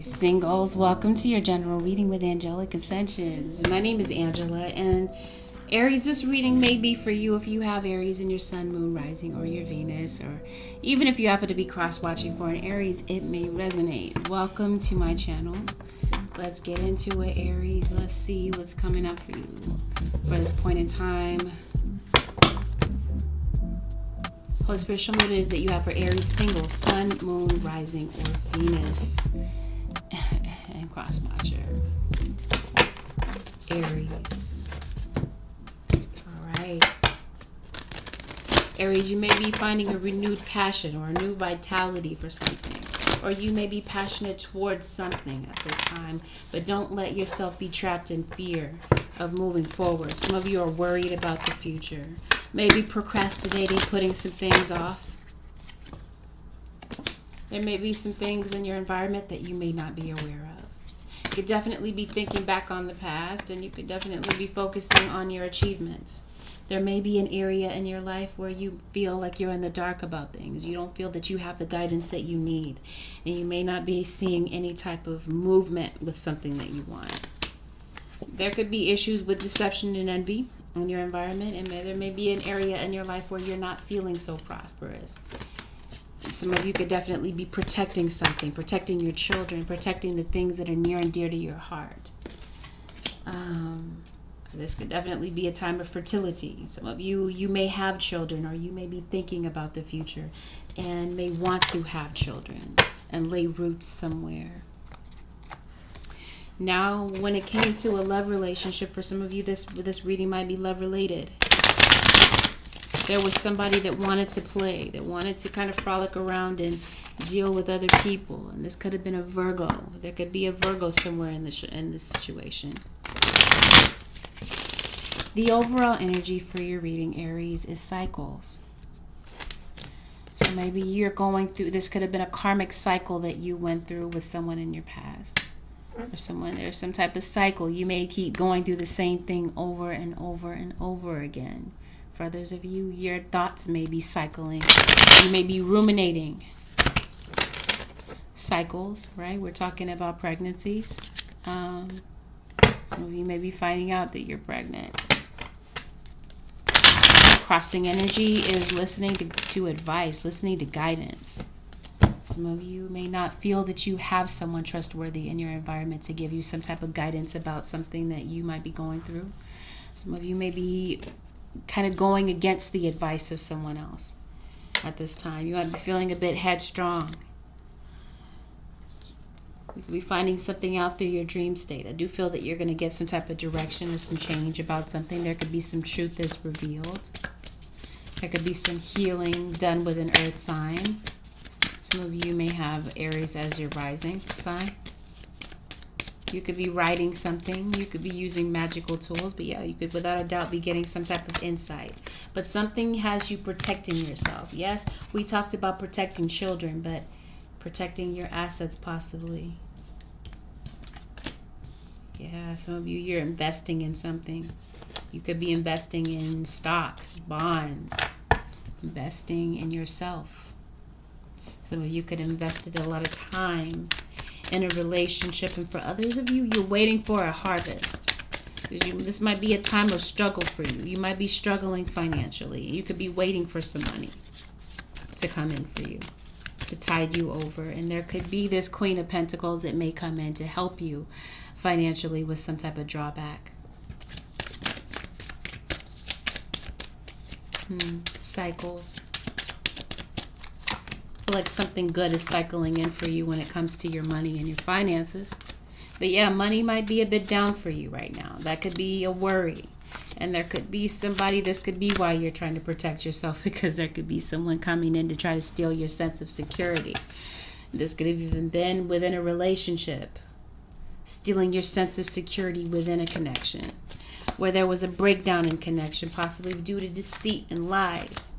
Singles, welcome to your general reading with Angelic Ascensions. My name is Angela, and Aries, this reading may be for you if you have Aries in your sun, moon, rising, or your Venus, or even if you happen to be cross-watching for an Aries, it may resonate. Welcome to my channel. Let's get into it, Aries. Let's see what's coming up for you for this point in time. Holy Spirit, show me what it is that you have for Aries single, sun, moon, rising, or Venus. And cross watcher. Aries. Alright. Aries, you may be finding a renewed passion or a new vitality for something. Or you may be passionate towards something at this time. But don't let yourself be trapped in fear of moving forward. Some of you are worried about the future. Maybe procrastinating, putting some things off. There may be some things in your environment that you may not be aware of. You could definitely be thinking back on the past, and you could definitely be focusing on your achievements. There may be an area in your life where you feel like you're in the dark about things. You don't feel that you have the guidance that you need. And you may not be seeing any type of movement with something that you want. There could be issues with deception and envy in your environment, and there may be an area in your life where you're not feeling so prosperous. Some of you could definitely be protecting something, protecting your children, protecting the things that are near and dear to your heart. This could definitely be a time of fertility. Some of you may have children, or you may be thinking about the future and may want to have children and lay roots somewhere. Now, when it came to a love relationship, for some of you, this reading might be love related. There was somebody that wanted to play, that wanted to kind of frolic around and deal with other people. And this could have been a Virgo. There could be a Virgo somewhere in this situation. The overall energy for your reading, Aries, is cycles. So maybe you're going through, this could have been a karmic cycle that you went through with someone in your past. Or someone, there's some type of cycle. You may keep going through the same thing over and over and over again. For others of you, your thoughts may be cycling. You may be ruminating. Cycles, right? We're talking about pregnancies. Some of you may be finding out that you're pregnant. Crossing energy is listening to advice, listening to guidance. Some of you may not feel that you have someone trustworthy in your environment to give you some type of guidance about something that you might be going through. Some of you may be kind of going against the advice of someone else at this time. You might be feeling a bit headstrong. You could be finding something out through your dream state. I do feel that you're going to get some type of direction or some change about something. There could be some truth that's revealed. There could be some healing done with an earth sign. Some of you may have Aries as your rising sign. You could be writing something. You could be using magical tools. But yeah, you could without a doubt be getting some type of insight. But something has you protecting yourself. Yes, we talked about protecting children, but protecting your assets possibly. Yeah, some of you, you're investing in something. You could be investing in stocks, bonds, investing in yourself. Some of you could have invested a lot of time in a relationship, and for others of you, you're waiting for a harvest. This might be a time of struggle for you. You might be struggling financially. You could be waiting for some money to come in for you, to tide you over. And there could be this Queen of Pentacles that may come in to help you financially with some type of drawback. Cycles. Like something good is cycling in for you when it comes to your money and your finances. But yeah, money might be a bit down for you right now. That could be a worry. And there could be somebody, this could be why you're trying to protect yourself, because there could be someone coming in to try to steal your sense of security. This could have even been within a relationship, stealing your sense of security within a connection, where there was a breakdown in connection, possibly due to deceit and lies.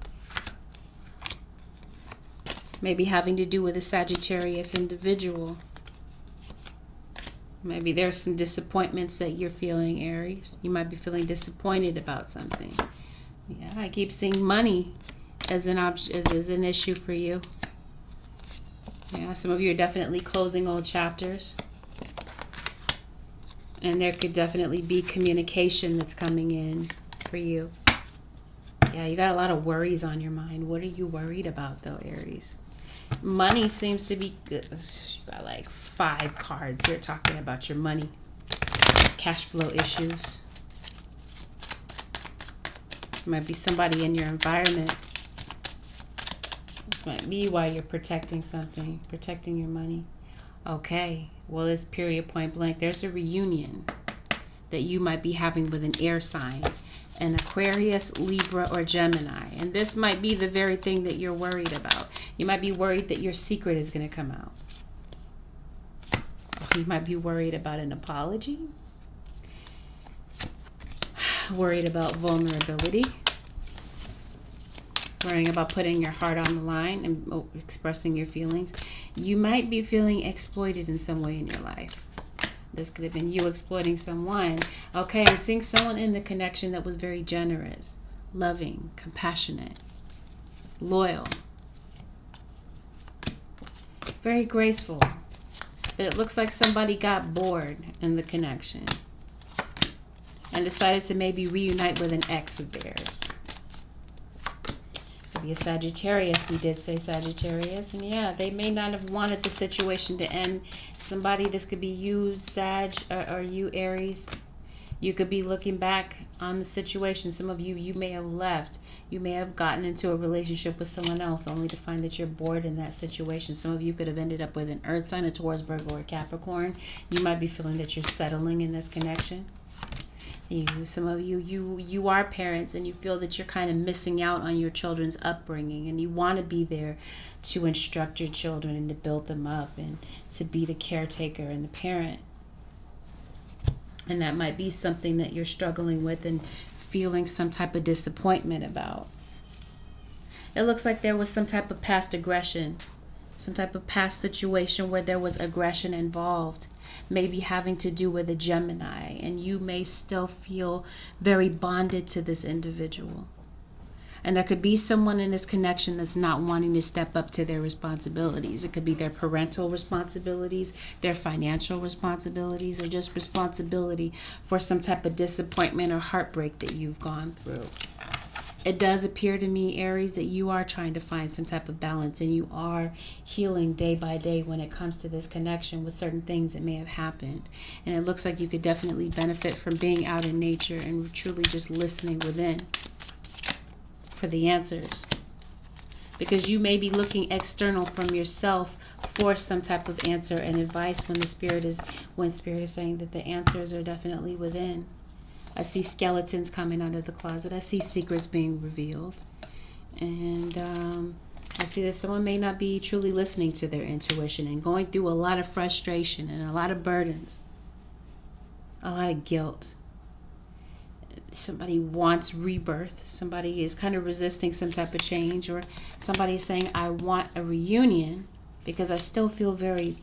Maybe having to do with a Sagittarius individual. Maybe there's some disappointments that you're feeling, Aries. You might be feeling disappointed about something. Yeah, I keep seeing money as an issue for you. Yeah, some of you are definitely closing old chapters. And there could definitely be communication that's coming in for you. Yeah, you got a lot of worries on your mind. What are you worried about, though, Aries? Money seems to be good. You got like 5 cards here talking about your money. Cash flow issues. Might be somebody in your environment. This might be why you're protecting something, protecting your money. Okay, well, it's period, point blank. There's a reunion that you might be having with an air sign, an Aquarius, Libra, or Gemini. And this might be the very thing that you're worried about. You might be worried that your secret is going to come out. You might be worried about an apology. Worried about vulnerability. Worrying about putting your heart on the line and expressing your feelings. You might be feeling exploited in some way in your life. This could have been you exploiting someone. Okay, and seeing someone in the connection that was very generous, loving, compassionate, loyal, very graceful. But it looks like somebody got bored in the connection and decided to maybe reunite with an ex of theirs. Be a Sagittarius. We did say Sagittarius, and yeah, they may not have wanted the situation to end. Somebody, this could be you, Sag, or you, Aries. You could be looking back on the situation. Some of you may have left. You may have gotten into a relationship with someone else only to find that you're bored in that situation. Some of you could have ended up with an Earth sign, a Taurus, Virgo, or Capricorn. You might be feeling that you're settling in this connection. Some of you are parents, and you feel that you're kind of missing out on your children's upbringing, and you want to be there to instruct your children and to build them up and to be the caretaker and the parent. And that might be something that you're struggling with and feeling some type of disappointment about. It looks like there was some type of past aggression, some type of past situation where there was aggression involved, maybe having to do with a Gemini, and you may still feel very bonded to this individual. And there could be someone in this connection that's not wanting to step up to their responsibilities. It could be their parental responsibilities, their financial responsibilities, or just responsibility for some type of disappointment or heartbreak that you've gone through. It does appear to me, Aries, that you are trying to find some type of balance, and you are healing day by day when it comes to this connection with certain things that may have happened. And it looks like you could definitely benefit from being out in nature and truly just listening within for the answers. Because you may be looking external from yourself for some type of answer and advice when Spirit is saying that the answers are definitely within. I see skeletons coming out of the closet. I see secrets being revealed. And I see that someone may not be truly listening to their intuition and going through a lot of frustration and a lot of burdens, a lot of guilt. Somebody wants rebirth. Somebody is kind of resisting some type of change, or somebody is saying, I want a reunion because I still feel very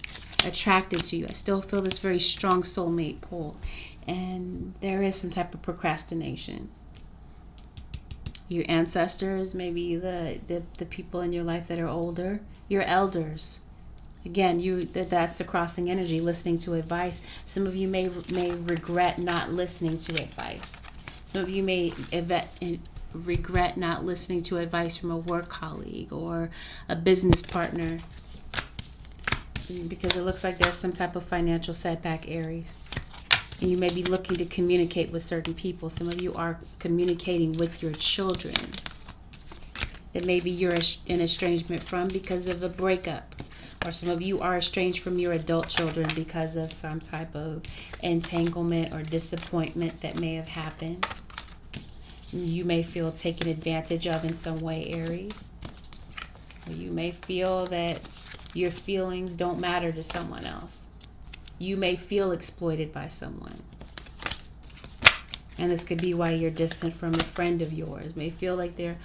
attracted to you. I still feel this very strong soulmate pull. And there is some type of procrastination. Your ancestors, maybe the people in your life that are older, your elders. Again, that's the crossing energy, listening to advice. Some of you may regret not listening to advice. Some of you may regret not listening to advice from a work colleague or a business partner, because it looks like there's some type of financial setback, Aries. And you may be looking to communicate with certain people. Some of you are communicating with your children that maybe you're in estrangement from because of a breakup. Or some of you are estranged from your adult children because of some type of entanglement or disappointment that may have happened. You may feel taken advantage of in some way, Aries. Or you may feel that your feelings don't matter to someone else. You may feel exploited by someone. And this could be why you're distant from a friend of yours. May feel like you're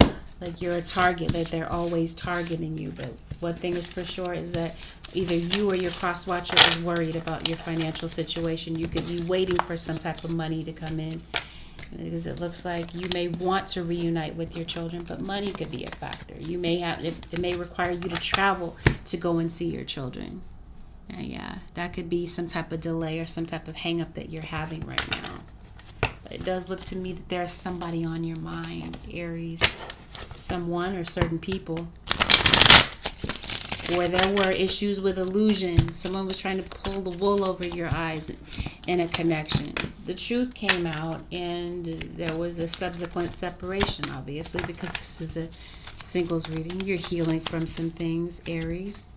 a target, that they're always targeting you. But one thing is for sure is that either you or your cross watcher is worried about your financial situation. You could be waiting for some type of money to come in. Because it looks like you may want to reunite with your children, but money could be a factor. You may have, it may require you to travel to go and see your children. And yeah, that could be some type of delay or some type of hang up that you're having right now. But it does look to me that there's somebody on your mind, Aries. Someone or certain people. Or there were issues with illusions. Someone was trying to pull the wool over your eyes in a connection. The truth came out and there was a subsequent separation, obviously, because this is a singles reading. You're healing from some things, Aries.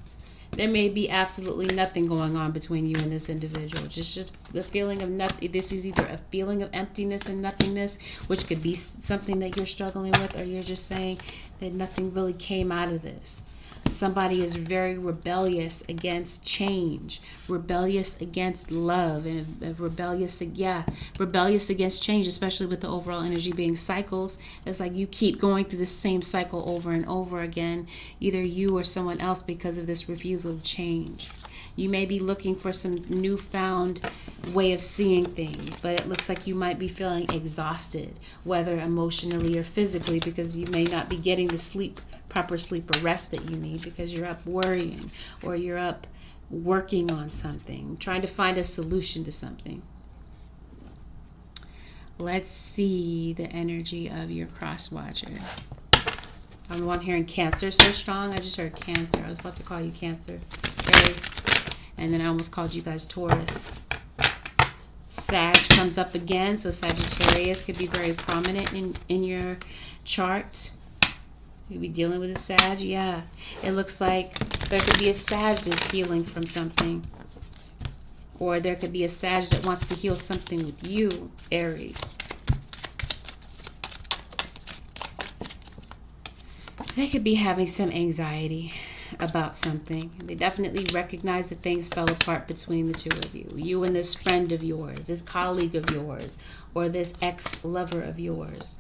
There may be absolutely nothing going on between you and this individual. Just the feeling of nothing. This is either a feeling of emptiness and nothingness, which could be something that you're struggling with, or you're just saying that nothing really came out of this. Somebody is very rebellious against change, rebellious against love, and rebellious against change, especially with the overall energy being cycles. It's like you keep going through the same cycle over and over again, either you or someone else, because of this refusal to change. You may be looking for some newfound way of seeing things, but it looks like you might be feeling exhausted, whether emotionally or physically, because you may not be getting the proper sleep or rest that you need because you're up worrying or you're up working on something, trying to find a solution to something. Let's see the energy of your cross watcher. I'm hearing Cancer so strong. I just heard Cancer. I was about to call you Cancer, Aries. And then I almost called you guys Taurus. Sag comes up again. So Sagittarius could be very prominent in your chart. You'll be dealing with a Sag. Yeah. It looks like there could be a Sag that's healing from something. Or there could be a Sag that wants to heal something with you, Aries. They could be having some anxiety about something. They definitely recognize that things fell apart between the two of you. You and this friend of yours, this colleague of yours, or this ex-lover of yours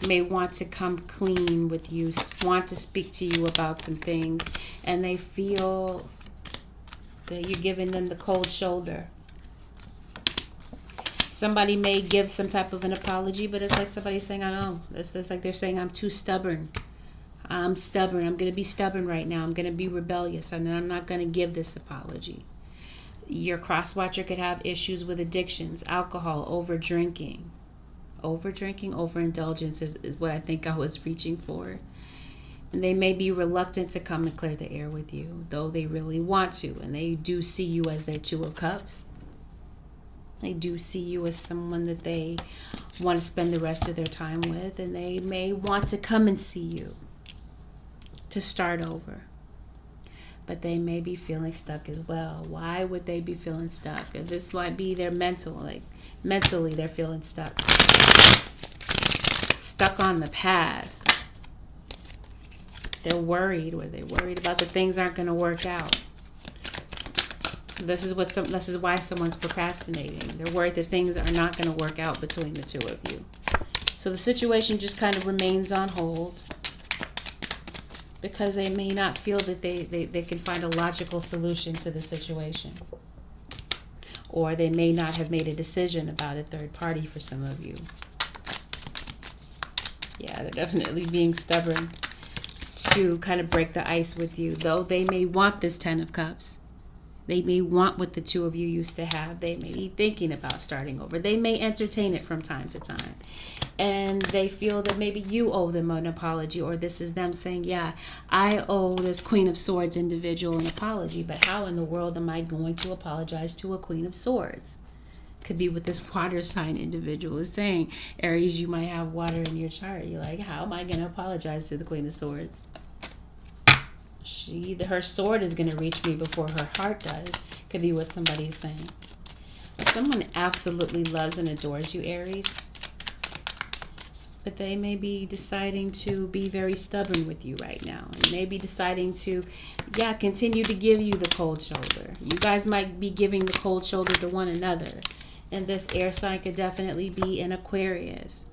may want to come clean with you, want to speak to you about some things, and they feel that you're giving them the cold shoulder. Somebody may give some type of an apology, but it's like somebody saying, I don't know. It's like they're saying, I'm too stubborn. I'm stubborn. I'm going to be stubborn right now. I'm going to be rebellious, and I'm not going to give this apology. Your cross-watcher could have issues with addictions, alcohol, over-drinking. Over-drinking, overindulgence is what I think I was reaching for. And they may be reluctant to come and clear the air with you, though they really want to, and they do see you as their Two of Cups. They do see you as someone that they want to spend the rest of their time with, and they may want to come and see you to start over. But they may be feeling stuck as well. Why would they be feeling stuck? This might be their mentally they're feeling stuck. Stuck on the past. They're worried, or they're worried about that things aren't going to work out. This is why someone's procrastinating. They're worried that things are not going to work out between the two of you. So the situation just kind of remains on hold because they may not feel that they can find a logical solution to the situation. Or they may not have made a decision about a third party for some of you. Yeah, they're definitely being stubborn to kind of break the ice with you, though they may want this 10 of Cups. They may want what the two of you used to have. They may be thinking about starting over. They may entertain it from time to time. And they feel that maybe you owe them an apology, or this is them saying, yeah, I owe this Queen of Swords individual an apology, but how in the world am I going to apologize to a Queen of Swords? Could be what this water sign individual is saying. Aries, you might have water in your chart. You're like, how am I going to apologize to the Queen of Swords? Her sword is going to reach me before her heart does. Could be what somebody is saying. But someone absolutely loves and adores you, Aries. But they may be deciding to be very stubborn with you right now. And maybe deciding to, continue to give you the cold shoulder. You guys might be giving the cold shoulder to one another. And this air sign could definitely be an Aquarius.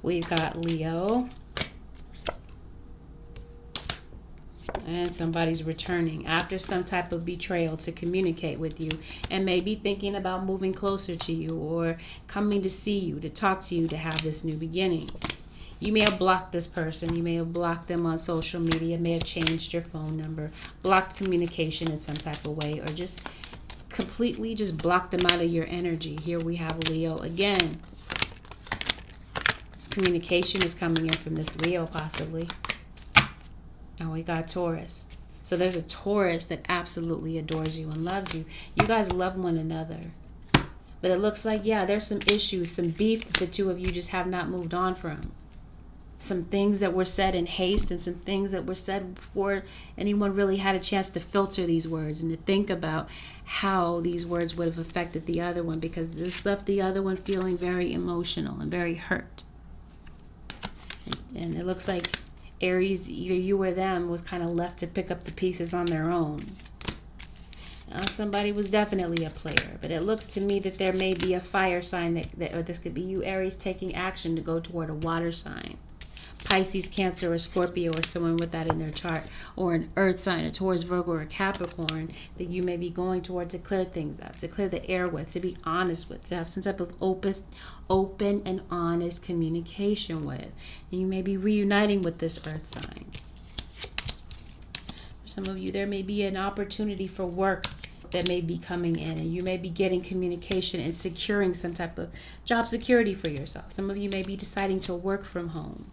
We've got Leo. And somebody's returning after some type of betrayal to communicate with you, and maybe thinking about moving closer to you or coming to see you, to talk to you, to have this new beginning. You may have blocked this person. You may have blocked them on social media, may have changed your phone number, blocked communication in some type of way, or just completely just blocked them out of your energy. Here we have Leo again. Communication is coming in from this Leo possibly. And we got Taurus. So there's a Taurus that absolutely adores you and loves you. You guys love one another. But it looks like, yeah, there's some issues, some beef that the two of you just have not moved on from. Some things that were said in haste and some things that were said before anyone really had a chance to filter these words and to think about how these words would have affected the other one, because this left the other one feeling very emotional and very hurt. And it looks like Aries, either you or them, was kind of left to pick up the pieces on their own. Now, somebody was definitely a player, but it looks to me that there may be a fire sign that or this could be you, Aries, taking action to go toward a water sign. Pisces, Cancer, or Scorpio, or someone with that in their chart, or an earth sign, a Taurus, Virgo, or a Capricorn that you may be going toward to clear things up, to clear the air with, to be honest with, to have some type of open and honest communication with. And you may be reuniting with this earth sign. For some of you, there may be an opportunity for work that may be coming in, and you may be getting communication and securing some type of job security for yourself. Some of you may be deciding to work from home.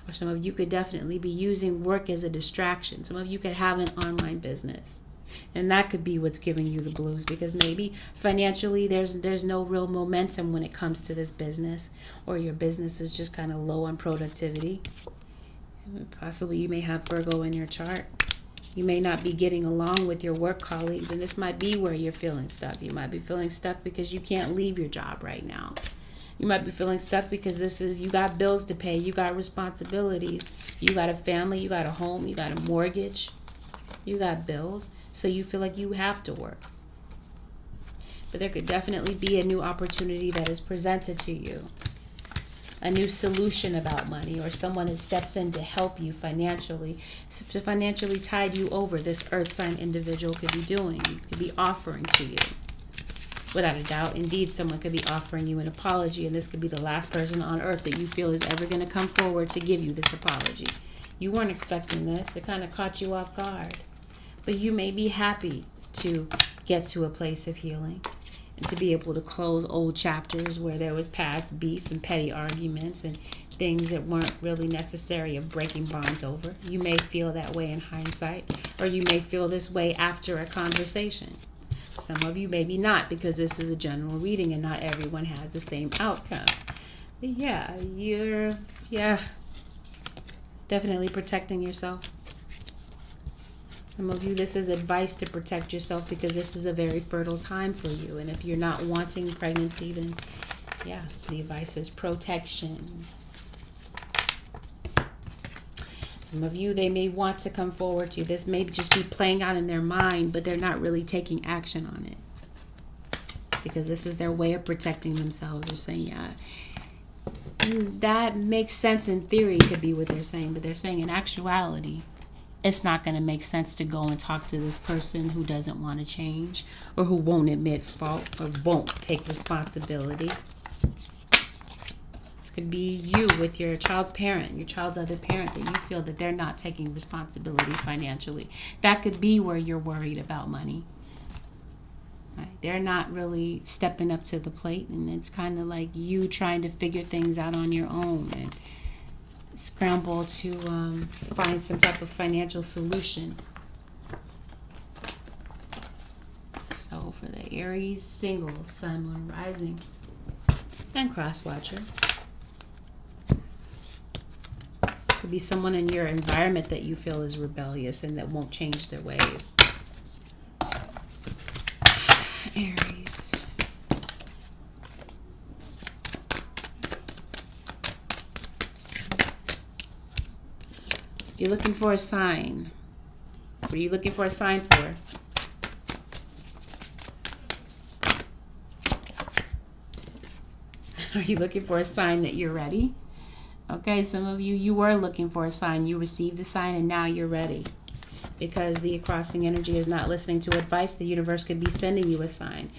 Or some of you could definitely be using work as a distraction. Some of you could have an online business. And that could be what's giving you the blues, because maybe financially there's no real momentum when it comes to this business, or your business is just kind of low on productivity. Possibly you may have Virgo in your chart. You may not be getting along with your work colleagues, and this might be where you're feeling stuck. You might be feeling stuck because you can't leave your job right now. You might be feeling stuck because you got bills to pay, you got responsibilities, you got a family, you got a home, you got a mortgage, you got bills, so you feel like you have to work. But there could definitely be a new opportunity that is presented to you, a new solution about money, or someone that steps in to help you financially, to financially tide you over. This earth sign individual could be offering to you. Without a doubt, indeed, someone could be offering you an apology, and this could be the last person on earth that you feel is ever going to come forward to give you this apology. You weren't expecting this. It kind of caught you off guard. But you may be happy to get to a place of healing and to be able to close old chapters where there was past beef and petty arguments and things that weren't really necessary of breaking bonds over. You may feel that way in hindsight, or you may feel this way after a conversation. Some of you maybe not, because this is a general reading and not everyone has the same outcome. But yeah, you're definitely protecting yourself. Some of you, this is advice to protect yourself, because this is a very fertile time for you. And if you're not wanting pregnancy, then yeah, the advice is protection. Some of you, they may want to come forward to you. This may just be playing out in their mind, but they're not really taking action on it, because this is their way of protecting themselves. They're saying, yeah, that makes sense in theory, could be what they're saying, but they're saying in actuality, it's not going to make sense to go and talk to this person who doesn't want to change, or who won't admit fault, or won't take responsibility. Could be you with your child's parent, your child's other parent, that you feel that they're not taking responsibility financially. That could be where you're worried about money. Right? They're not really stepping up to the plate, and it's kind of like you trying to figure things out on your own and scramble to find some type of financial solution. So for the Aries single, Sun, Moon, Rising, and Cross Watcher, could be someone in your environment that you feel is rebellious and that won't change their ways. Aries. You're looking for a sign. What are you looking for a sign for? Are you looking for a sign that you're ready? Okay, some of you were looking for a sign. You received the sign and now you're ready. because the crossing energy is not listening to advice. The universe could be sending you a sign.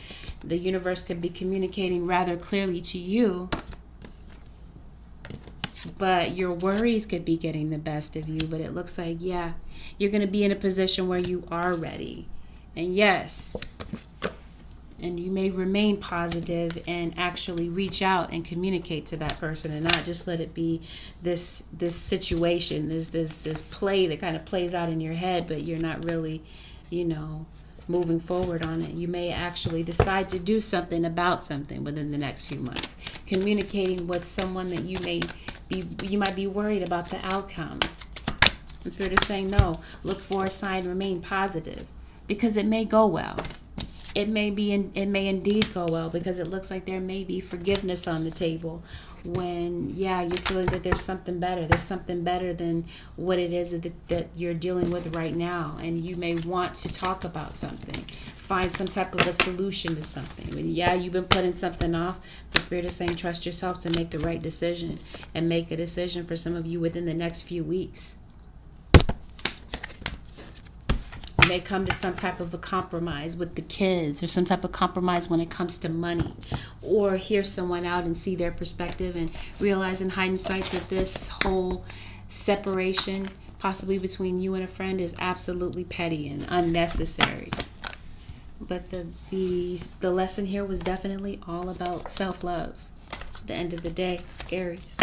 The universe could be communicating rather clearly to you, but your worries could be getting the best of you. But it looks like, yeah, you're going to be in a position where you are ready. And yes, and you may remain positive and actually reach out and communicate to that person, and not just let it be this situation, this play that kind of plays out in your head, but you're not really, moving forward on it. You may actually decide to do something about something within the next few months, communicating with someone that you might be worried about the outcome. And Spirit is saying, no, look for a sign, remain positive, because it may go well. It may indeed go well, because it looks like there may be forgiveness on the table when, you're feeling that there's something better. There's something better than what it is that you're dealing with right now. And you may want to talk about something, find some type of a solution to something. And you've been putting something off. The Spirit is saying, trust yourself to make the right decision, and make a decision for some of you within the next few weeks. You may come to some type of a compromise with the kids, or some type of compromise when it comes to money, or hear someone out and see their perspective and realize in hindsight that this whole separation, possibly between you and a friend, is absolutely petty and unnecessary. But the lesson here was definitely all about self-love. At the end of the day, Aries.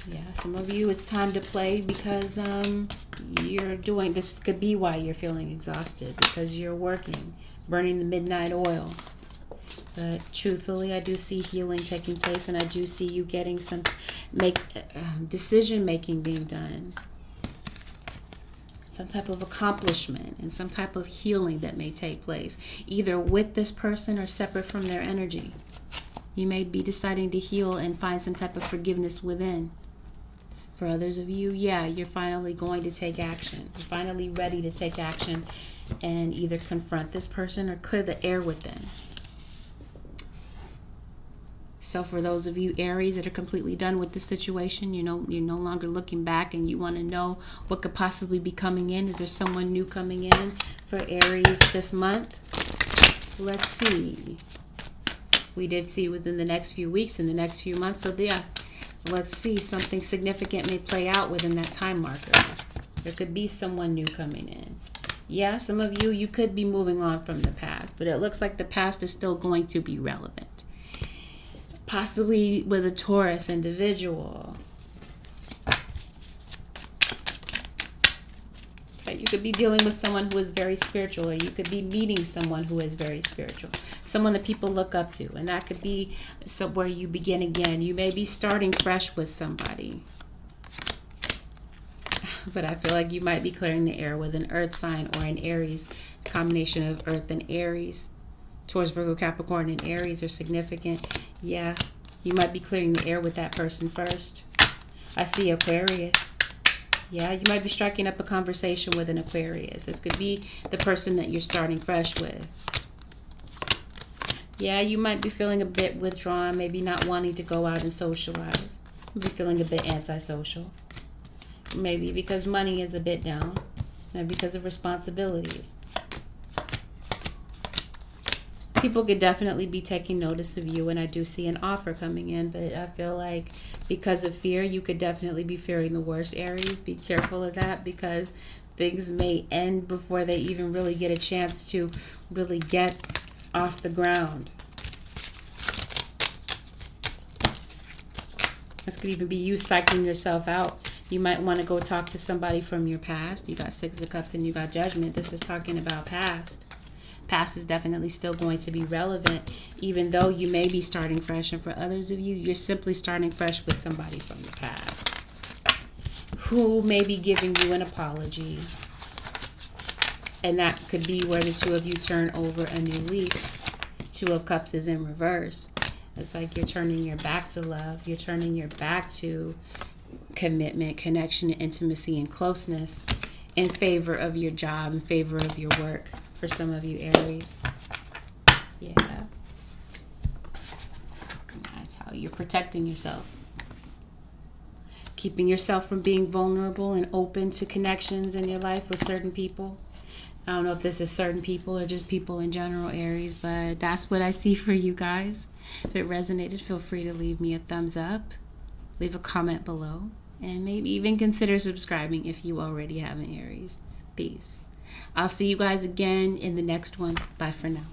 Yeah, some of you, it's time to play, because this could be why you're feeling exhausted, because you're working, burning the midnight oil. But truthfully, I do see healing taking place, and I do see you getting some decision making being done. Some type of accomplishment and some type of healing that may take place, either with this person or separate from their energy. You may be deciding to heal and find some type of forgiveness within. For others of you, you're finally going to take action. You're finally ready to take action and either confront this person or clear the air within. So for those of you Aries that are completely done with the situation, you're no longer looking back, and you want to know what could possibly be coming in. Is there someone new coming in for Aries this month? Let's see. We did see within the next few weeks and the next few months. So let's see, something significant may play out within that time marker. There could be someone new coming in. Some of you could be moving on from the past, but it looks like the past is still going to be relevant. Possibly with a Taurus individual. You could be dealing with someone who is very spiritual, or you could be meeting someone who is very spiritual. Someone that people look up to, and that could be somewhere you begin again. You may be starting fresh with somebody. But I feel like you might be clearing the air with an earth sign or an Aries. Combination of earth and Aries. Taurus, Virgo, Capricorn, and Aries are significant. You might be clearing the air with that person first. I see Aquarius. You might be striking up a conversation with an Aquarius. This could be the person that you're starting fresh with. You might be feeling a bit withdrawn, maybe not wanting to go out and socialize. Maybe feeling a bit antisocial. Maybe because money is a bit down, and because of responsibilities. People could definitely be taking notice of you, and I do see an offer coming in, but I feel like because of fear, you could definitely be fearing the worst, Aries. Be careful of that, because things may end before they even really get a chance to really get off the ground. This could even be you psyching yourself out. You might want to go talk to somebody from your past. You got Six of Cups and you got Judgment. This is talking about past. Past is definitely still going to be relevant, even though you may be starting fresh. And for others of you, you're simply starting fresh with somebody from the past who may be giving you an apology. And that could be where the two of you turn over a new leaf. Two of Cups is in reverse. It's like you're turning your back to love. You're turning your back to commitment, connection, intimacy, and closeness in favor of your job, in favor of your work. For some of you Aries. That's how you're protecting yourself. keeping yourself from being vulnerable and open to connections in your life with certain people. I don't know if this is certain people or just people in general, Aries, but that's what I see for you guys. If it resonated, feel free to leave me a thumbs up, leave a comment below, and maybe even consider subscribing if you already haven't, Aries. Peace. I'll see you guys again in the next one. Bye for now.